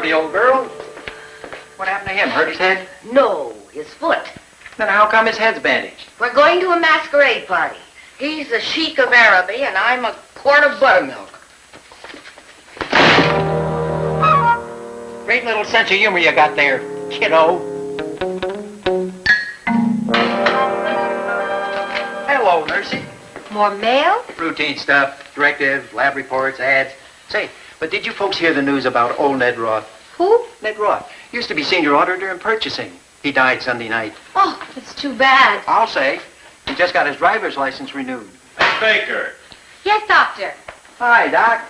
Darby, old girl. What happened to him? Hurt his head? No, his foot. Then how come his head's bandaged? We're going to a masquerade party. He's the Sheik of Araby, and I'm a quart of buttermilk. Great little sense of humor you got there, kiddo. Hello, Nursey. More mail? Routine stuff, directives, lab reports, ads. Say, but did you folks hear the news about old Ned Roth? Who? Ned Roth. Used to be senior auditor in purchasing. He died Sunday night. Oh, it's too bad. I'll say. He just got his driver's license renewed. Hey, Baker. Yes, doctor. Hi, Doc.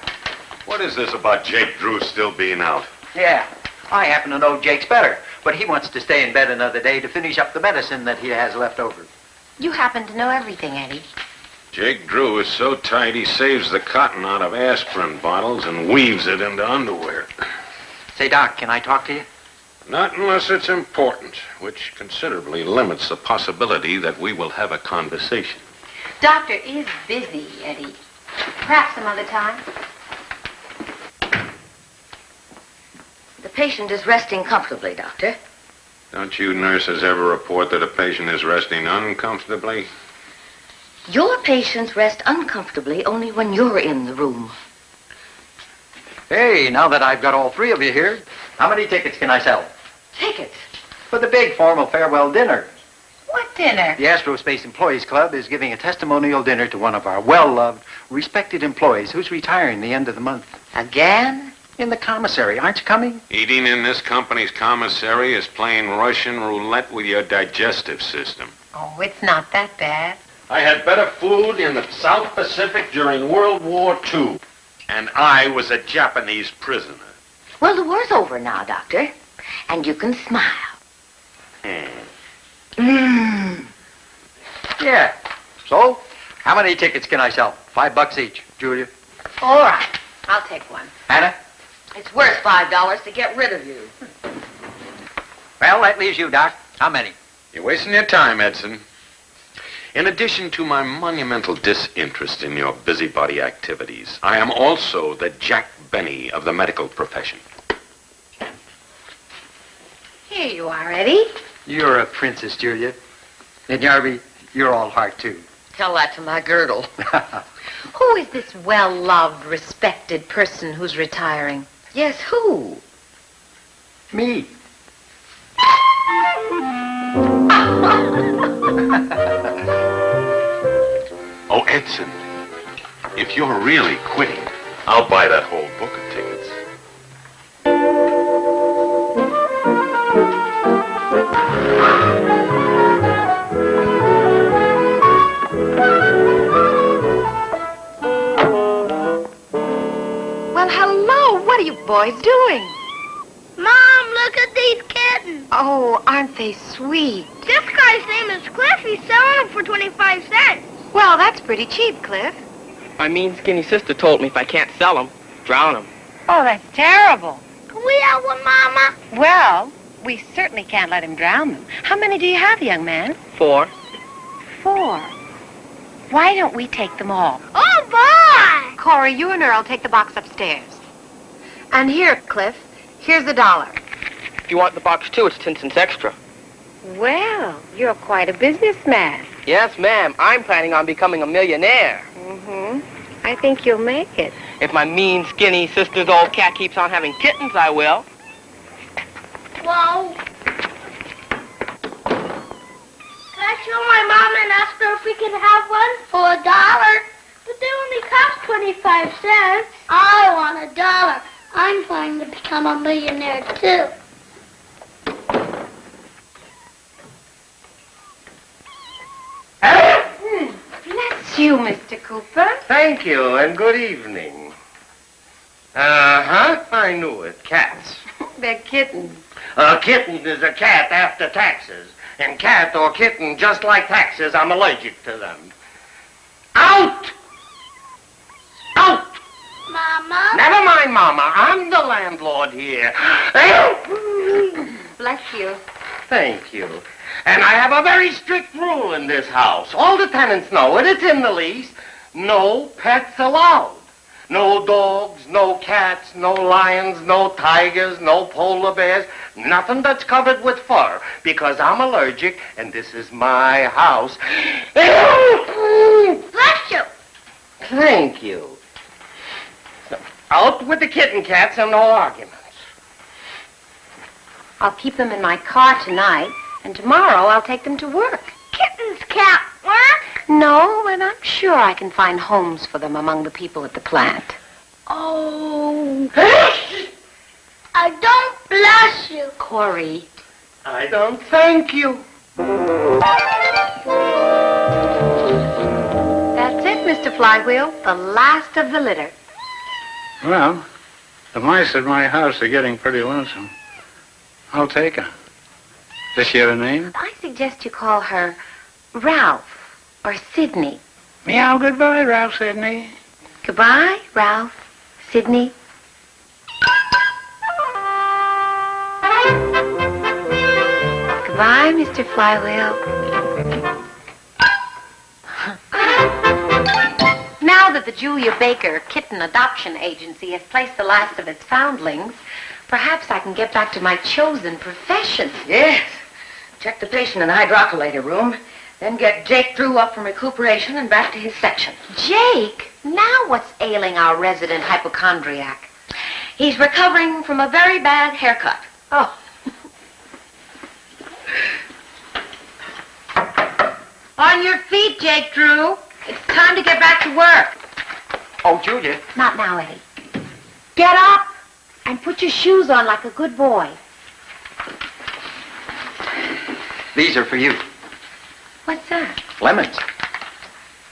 What is this about Jake Drew still being out? Yeah, I happen to know Jake's better, but he wants to stay in bed another day to finish up the medicine that he has left over. You happen to know everything, Eddie. Jake Drew is so tight he saves the cotton out of aspirin bottles and weaves it into underwear. Say, Doc, can I talk to you? Not unless it's important, which considerably limits the possibility that we will have a conversation. Doctor is busy, Eddie. Perhaps some other time. The patient is resting comfortably, Doctor. Don't you nurses ever report that a patient is resting uncomfortably? Your patients rest uncomfortably only when you're in the room. Hey, now that I've got all three of you here, how many tickets can I sell? Tickets? For the big formal farewell dinner. What dinner? The Aerospace Employees Club is giving a testimonial dinner to one of our well-loved, respected employees who's retiring the end of the month. Again? In the commissary. Aren't you coming? Eating in this company's commissary is playing Russian roulette with your digestive system. Oh, it's not that bad. I had better food in the South Pacific during World War II. And I was a Japanese prisoner. Well, the war's over now, Doctor. And you can smile. Yeah. So, how many tickets can I sell? $5 each. Julia? All right. I'll take one. Hannah? It's worth $5 to get rid of you. Well, that leaves you, Doc. How many? You're wasting your time, Edson. In addition to my monumental disinterest in your busybody activities, I am also the Jack Benny of the medical profession. Here you are, Eddie. You're a princess, Julia. And Yarby, you're all heart, too. Tell that to my girdle. Who is this well-loved, respected person who's retiring? Yes, who? Me. Oh, Edson, if you're really quitting, I'll buy that whole book of tickets. Well, hello. What are you boys doing? Mom, look at these kittens. Oh, aren't they sweet? This guy's name is Cliff. He's selling them for 25 cents. Well, that's pretty cheap, Cliff. My mean, skinny sister told me if I can't sell them, drown them. Oh, that's terrible. Can we have one, Mama? Well, we certainly can't let him drown them. How many do you have, young man? 4. 4. Why don't we take them all? Oh, boy! Corey, you and Earl take the box upstairs. And here, Cliff, here's $1. If you want the box too, it's 10 cents extra. Well, you're quite a businessman. Yes, ma'am. I'm planning on becoming a millionaire. Mm-hmm. I think you'll make it. If my mean, skinny sister's old cat keeps on having kittens, I will. Whoa. Can I show my mom and ask her if we can have one for $1? But they only cost 25 cents. I want $1. I'm planning to become a millionaire, too. Bless you, Mr. Cooper. Thank you, and good evening. Uh-huh, I knew it. Cats. They're kittens. A kitten is a cat after taxes. And cat or kitten, just like taxes, I'm allergic to them. Out! Out! Mama? Never mind, Mama. I'm the landlord here. Bless you. Thank you. And I have a very strict rule in this house. All the tenants know it. It's in the lease. No pets allowed. No dogs, no cats, no lions, no tigers, no polar bears. Nothing that's covered with fur, because I'm allergic, and this is my house. Bless you. Thank you. So, out with the kitten cats and no arguments. I'll keep them in my car tonight, and tomorrow I'll take them to work. Kittens can't work. No, and I'm sure I can find homes for them among the people at the plant. Oh. I don't bless you. Corey. I don't thank you. That's it, Mr. Flywheel. The last of the litter. Well, the mice at my house are getting pretty lonesome. I'll take her. Does she have a name? I suggest you call her Ralph or Sydney. Meow, goodbye, Ralph Sidney. Goodbye, Ralph, Sydney. Goodbye, Mr. Flywheel. Now that the Julia Baker Kitten Adoption Agency has placed the last of its foundlings, perhaps I can get back to my chosen profession. Yes. Check the patient in the hydrocollator room, then get Jake Drew up from recuperation and back to his section. Jake, now what's ailing our resident hypochondriac? He's recovering from a very bad haircut. Oh. On your feet, Jake Drew. It's time to get back to work. Oh, Julia. Not now, Eddie. Get up and put your shoes on like a good boy. These are for you. What's that? Lemons.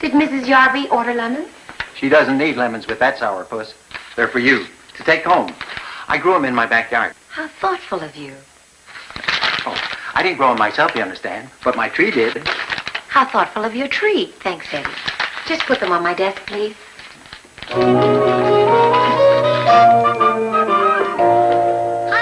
Did Mrs. Yarby order lemons? She doesn't need lemons with that sourpuss. They're for you, to take home. I grew them in my backyard. How thoughtful of you. Oh, I didn't grow them myself, you understand, but my tree did. How thoughtful of your tree. Thanks, Eddie. Just put them on my desk, please. Hi,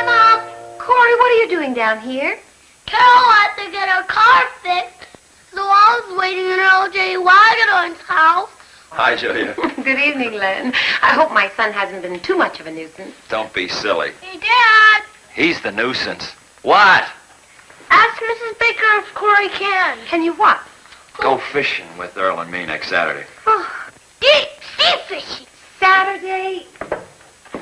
Mom. Corey, what are you doing down here? Carol had to get her car fixed, so I was waiting in L.J. Wagonon's house. Hi, Julia. Good evening, Len. I hope my son hasn't been too much of a nuisance. Don't be silly. Hey, Dad. He's the nuisance. What? Ask Mrs. Baker if Corey can. Can you what? Go fishing with Earl and me next Saturday. Oh, Deep fishing. Saturday?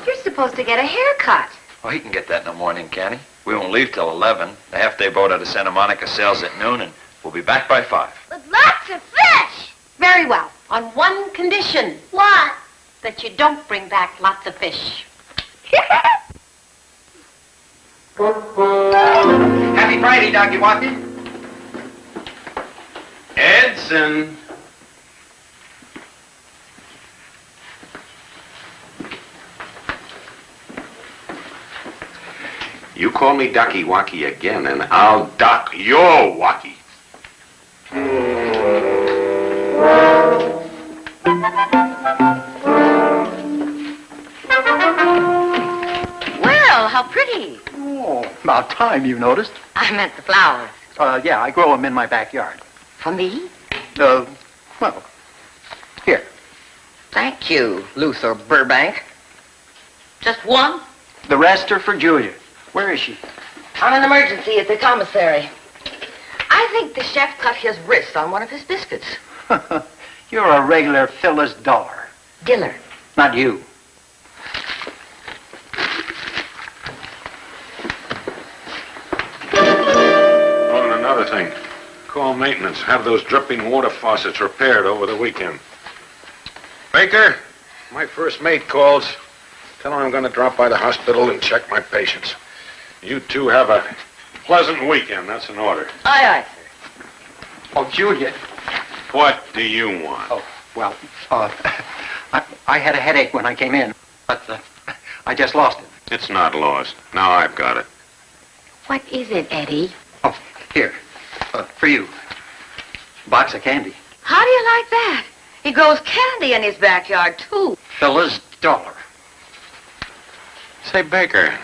You're supposed to get a haircut. Oh, he can get that in the morning, can he? We won't leave till 11. The half-day boat out of Santa Monica sails at noon, and we'll be back by 5. With lots of fish. Very well. On one condition. What? That you don't bring back lots of fish. Happy Friday, Dr. Watson. Edson. You call me Ducky Wacky again, and I'll duck your Wacky. Well, how pretty. Oh, about time you noticed. I meant the flowers. Yeah, I grow them in my backyard. For me? Well, here. Thank you, Luther Burbank. Just one? The rest are for Julia. Where is she? On an emergency at the commissary. I think the chef cut his wrist on one of his biscuits. You're a regular Phyllis Dollar. Diller. Not you. Oh, and another thing. Call maintenance. Have those dripping water faucets repaired over the weekend. Baker, my first mate calls. Tell him I'm going to drop by the hospital and check my patients. You two have a pleasant weekend. That's an order. Aye, aye, sir. Oh, Julia. What do you want? Oh, well, I had a headache when I came in, but I just lost it. It's not lost. Now I've got it. What is it, Eddie? Oh, here, for you. Box of candy. How do you like that? He grows candy in his backyard, too. Phyllis Dollar. Say, Baker,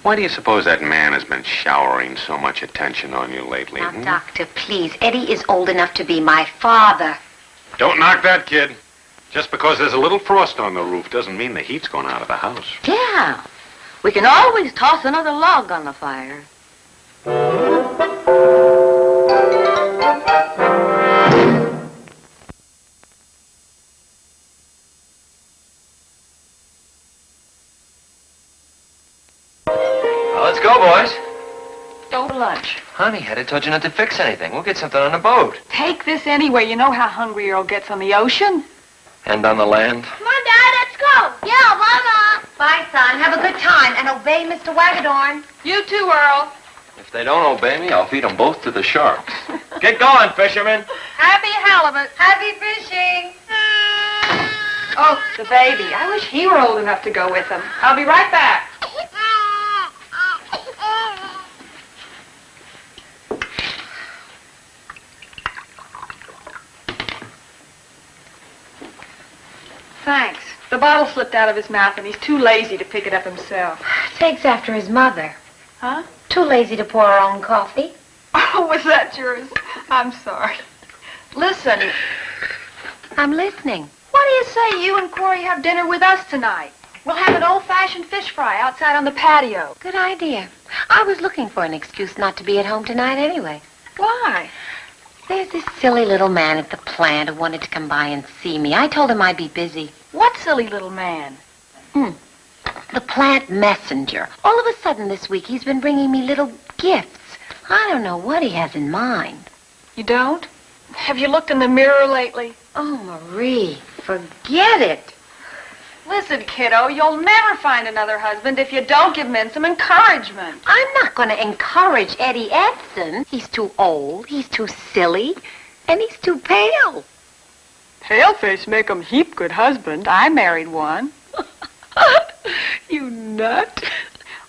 why do you suppose that man has been showering so much attention on you lately? Now, Doctor, please. Eddie is old enough to be my father. Don't knock that, kid. Just because there's a little frost on the roof doesn't mean the heat's gone out of the house. Yeah. We can always toss another log on the fire. Let's go, boys. Go to lunch. Honey, I told you not to fix anything. We'll get something on the boat. Take this anyway. You know how hungry Earl gets on the ocean. And on the land. Come on, Dad, let's go. Yeah, bye, Mom. Bye, son. Have a good time and obey Mr. Wagadorn. You too, Earl. If they don't obey me, I'll feed them both to the sharks. Get going, fishermen. Happy halibut. Happy fishing. Oh, the baby. I wish he were old enough to go with them. I'll be right back. Thanks. The bottle slipped out of his mouth, and he's too lazy to pick it up himself. Takes after his mother. Huh? Too lazy to pour her own coffee. Oh, was that yours? I'm sorry. Listen, I'm listening. what do you say you and Corey have dinner with us tonight? We'll have an old-fashioned fish fry outside on the patio. Good idea. I was looking for an excuse not to be at home tonight anyway. Why? There's this silly little man at the plant who wanted to come by and see me. I told him I'd be busy. What silly little man? The plant messenger. All of a sudden this week he's been bringing me little gifts. I don't know what he has in mind. You don't? Have you looked in the mirror lately? Oh, Marie, forget it. Listen, kiddo, you'll never find another husband if you don't give men some encouragement. I'm not going to encourage Eddie Edson. He's too old, he's too silly, and he's too pale. Paleface make 'em heap good husband. I married one. You nut.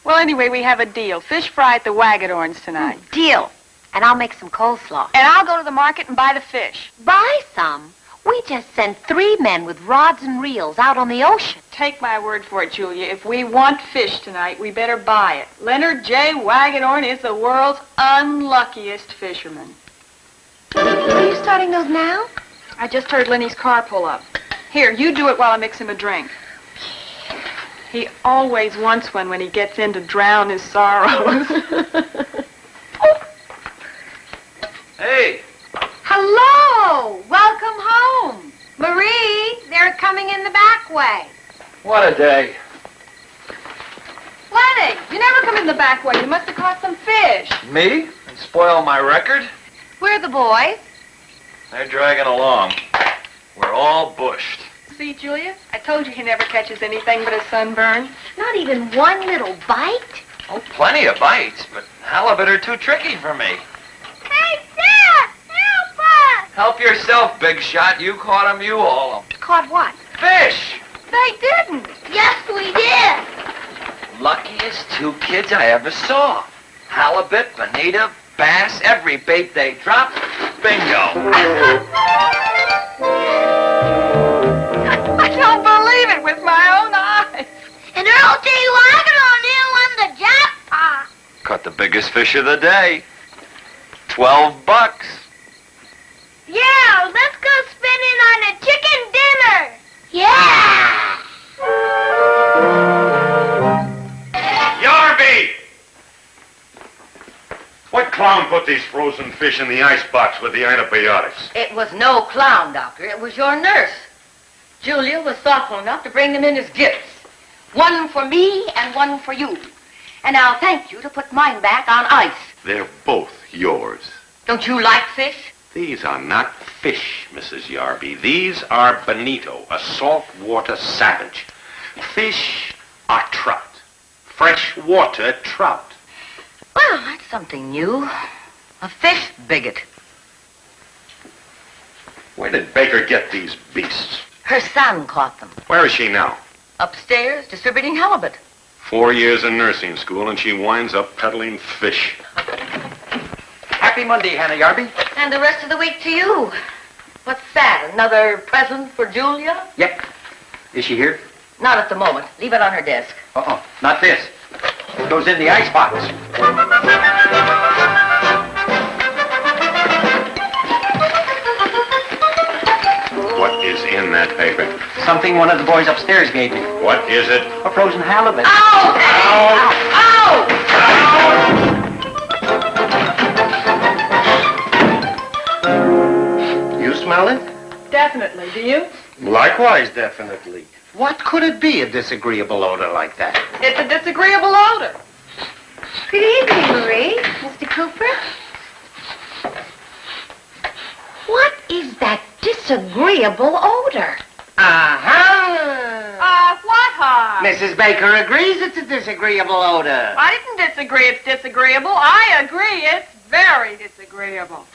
Well, anyway, we have a deal. Fish fry at the Wagadorns tonight. Deal. And I'll make some coleslaw. And I'll go to the market and buy the fish. Buy some? We just sent 3 men with rods and reels out on the ocean. Take my word for it, Julia. If we want fish tonight, we better buy it. Leonard J. Wagadorn is the world's unluckiest fisherman. Are you starting those now? I just heard Lenny's car pull up. Here, you do it while I mix him a drink. He always wants one when he gets in to drown his sorrows. Hey, Hello! Welcome home. Marie, they're coming in the back way. what a day. Lenny, you never come in the back way. You must have caught some fish. Me? And spoil my record? Where are the boys? They're dragging along. We're all bushed. See, Julia? I told you he never catches anything but a sunburn. Not even one little bite? Oh, plenty of bites, but halibut are too tricky for me. Hey, Dad, help us. Help yourself, big shot. You caught 'em, you haul 'em. Caught what? Fish! They didn't. Yes, we did. Luckiest 2 kids I ever saw. Halibut, bonita, bass, every bait they dropped. Bingo. I don't believe it with my own eyes. And Earl J. Wagadorn won the jackpot. Caught the biggest fish of the day. $12. Yeah, let's go spinning on a chicken dinner. Yeah. Yarby! What clown put these frozen fish in the icebox with the antibiotics? It was no clown, Doctor. It was your nurse. Julia was thoughtful enough to bring them in as gifts. One for me and one for you. And I'll thank you to put mine back on ice. They're both yours. Don't you like fish? These are not fish, Mrs. Yarby. These are bonito, a saltwater savage. Fish are trout. Freshwater trout. Well, that's something new. A fish bigot. Where did Baker get these beasts? Her son caught them. Where is she now? Upstairs, distributing halibut. 4 years in nursing school, and she winds up peddling fish. Happy Monday, Hannah Yarby. And the rest of the week to you. What's that, another present for Julia? Yep. Is she here? Not at the moment. Leave it on her desk. Uh-oh, not this. It goes in the icebox. What is in that paper? something one of the boys upstairs gave me. What is it? A frozen halibut. Ow! Ow! You smell it? Definitely. Do you? Likewise, definitely. What could it be, a disagreeable odor like that? It's a disagreeable odor. Good evening, Marie. Mr. Cooper? What is that disagreeable odor? What, huh? Mrs. Baker agrees it's a disagreeable odor. I didn't disagree it's disagreeable. I agree it's very disagreeable.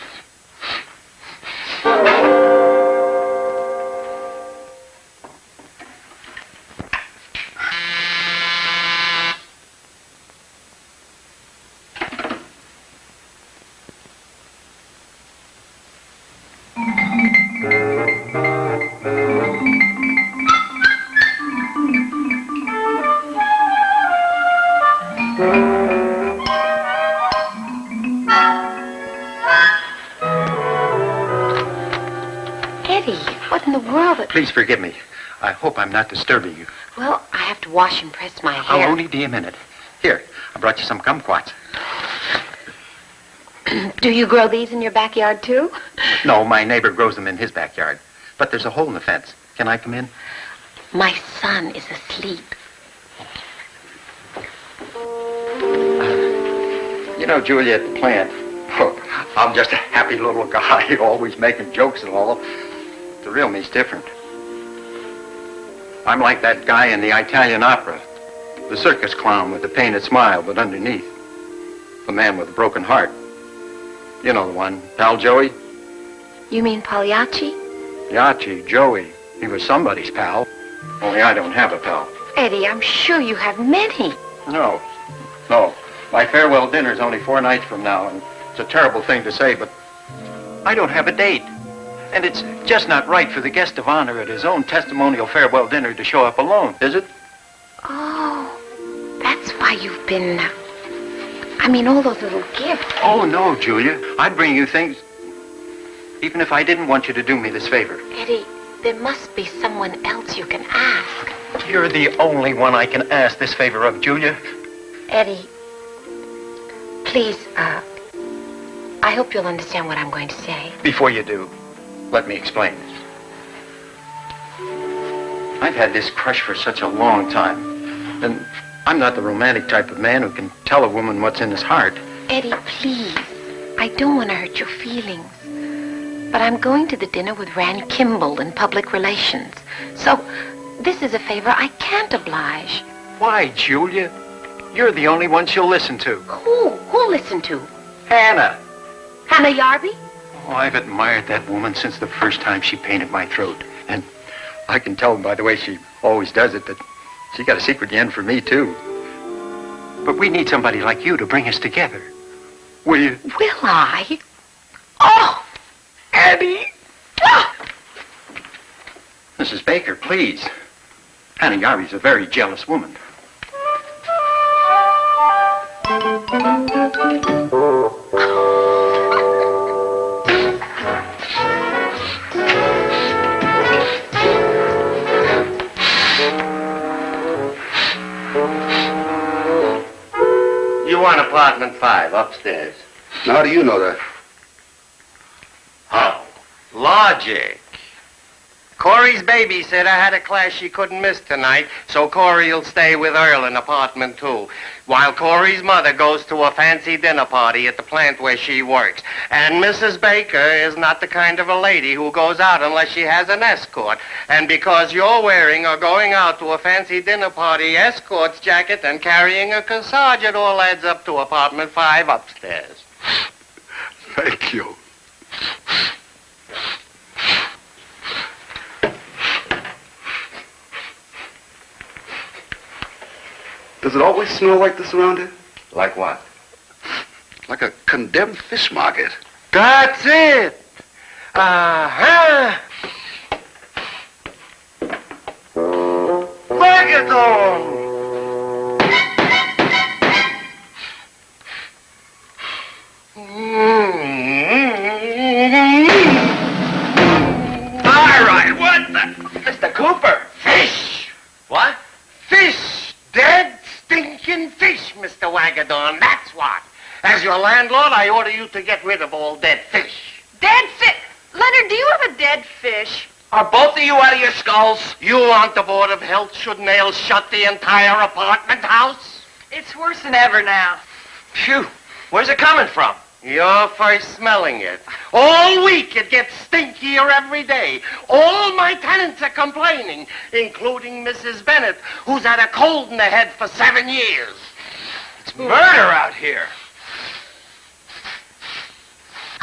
Eddie, what in the world? Please forgive me. I hope I'm not disturbing you. Well, I have to wash and press my I'll hair. only be a minute. Here, I brought you some kumquats. Do you grow these in your backyard, too? No, my neighbor grows them in his backyard. But there's a hole in the fence. Can I come in? My son is asleep. You know, Julia, at the plant, I'm just a happy little guy, always making jokes and all. The real me's different. I'm like that guy in the Italian opera, the circus clown with the painted smile, but underneath, the man with a broken heart. You know the one, pal Joey? You mean Pagliacci? Yachi, Joey. He was somebody's pal. Only I don't have a pal. Eddie, I'm sure you have many. No. My farewell dinner's only 4 nights from now, and it's a terrible thing to say, but I don't have a date. And it's just not right for the guest of honor at his own testimonial farewell dinner to show up alone, is it? Oh, that's why you've been... I mean, all those little gifts. Oh, no, Julia. I'd bring you things, even if I didn't want you to do me this favor. Eddie, there must be someone else you can ask. You're the only one I can ask this favor of, Julia. Eddie, please, I hope you'll understand what I'm going to say. Before you do, let me explain. I've had this crush for such a long time, and I'm not the romantic type of man who can tell a woman what's in his heart. Eddie, please. I don't want to hurt your feelings. But I'm going to the dinner with Rand Kimball in public relations. So, this is a favor I can't oblige. Why, Julia? You're the only one she'll listen to. Who? Who'll listen to? Hannah. Hannah Yarby? Oh, I've admired that woman since the first time she painted my throat. And I can tell by the way she always does it that she got a secret yen for me, too. But we need somebody like you to bring us together. Will you? Will I? Oh, Eddie! Oh. Mrs. Baker, please. Hannah Yarby's a very jealous woman. You want apartment 5 upstairs. Now, how do you know that? How? Logic. Corey's babysitter had a class she couldn't miss tonight, so Corey'll stay with Earl in apartment 2, while Corey's mother goes to a fancy dinner party at the plant where she works. And Mrs. Baker is not the kind of a lady who goes out unless she has an escort. And because you're wearing or going out to a fancy dinner party escort's jacket and carrying a corsage, it all adds up to apartment 5 upstairs. Thank you. Does it always smell like this around here? Like what? Like a condemned fish market. That's it. Uh-huh. Reggaeton. All right, what the... Mr. Cooper! your landlord, I order you to get rid of all dead fish. Dead fish? Leonard, do you have a dead fish? Are both of you out of your skulls? You want the Board of Health should nail shut the entire apartment house? It's worse than ever now. Phew. Where's it coming from? You're first smelling it. All week it gets stinkier every day. All my tenants are complaining, including Mrs. Bennett, who's had a cold in the head for 7 years. It's murder out here.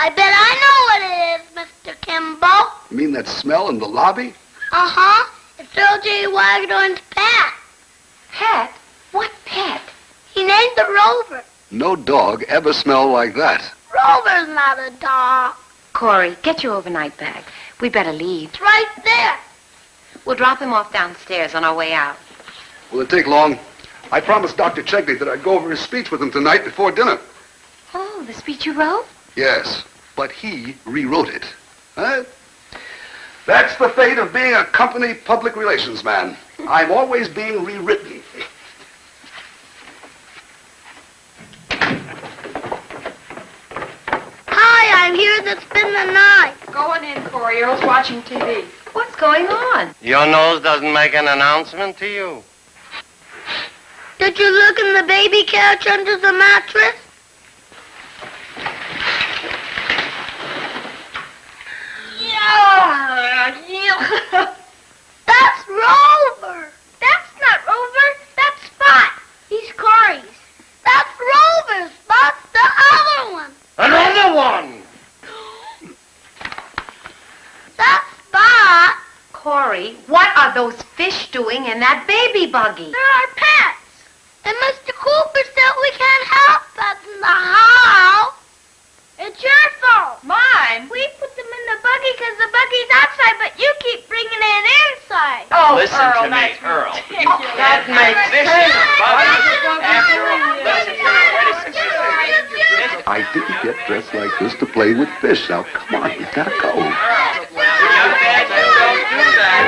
I bet I know what it is, Mr. Kimball. You mean that smell in the lobby? Uh-huh. It's O.J. Wagner's pet. Pet? What pet? He named the Rover. No dog ever smelled like that. Rover's not a dog. Corey, get your overnight bag. We better leave. It's right there. We'll drop him off downstairs on our way out. Will it take long? I promised Dr. Chegley that I'd go over his speech with him tonight before dinner. Oh, the speech you wrote? Yes, but he rewrote it. Huh? That's the fate of being a company public relations man. I'm always being rewritten. Hi, I'm here to spend the night. Go on in, Corey. Earl's watching TV. What's going on? Your nose doesn't make an announcement to you. Did you look in the baby couch under the mattress? That's Rover. That's not Rover. That's Spot. He's Corey's. That's Rover. Spot's the other one. Another one! That's Spot. Corey, what are those fish doing in that baby buggy? They're our pets. And Mr. Cooper said we can't have pets in the house. It's your fault. Mine? We put them in the buggy because the buggy's outside, but you keep bringing it inside. Oh, Listen Earl, to me, nice Earl. That makes This sense. is Bubby. After all, listen to me. I didn't get dressed like this to play with fish. Now, come on, we gotta go. Young man, don't do that.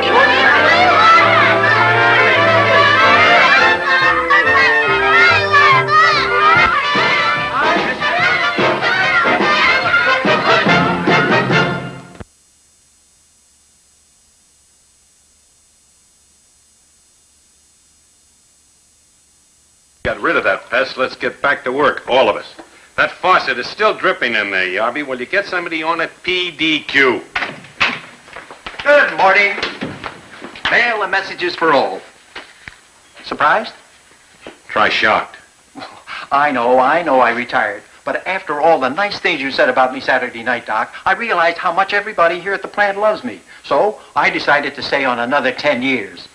Got rid of that pest. Let's get back to work, all of us. That faucet is still dripping in there, Yarby. Will you get somebody on it? PDQ. Good morning. Mail and messages for all. Surprised? Try shocked. I know, I retired. But after all the nice things you said about me Saturday night, Doc, I realized how much everybody here at the plant loves me. So I decided to stay on another 10 years.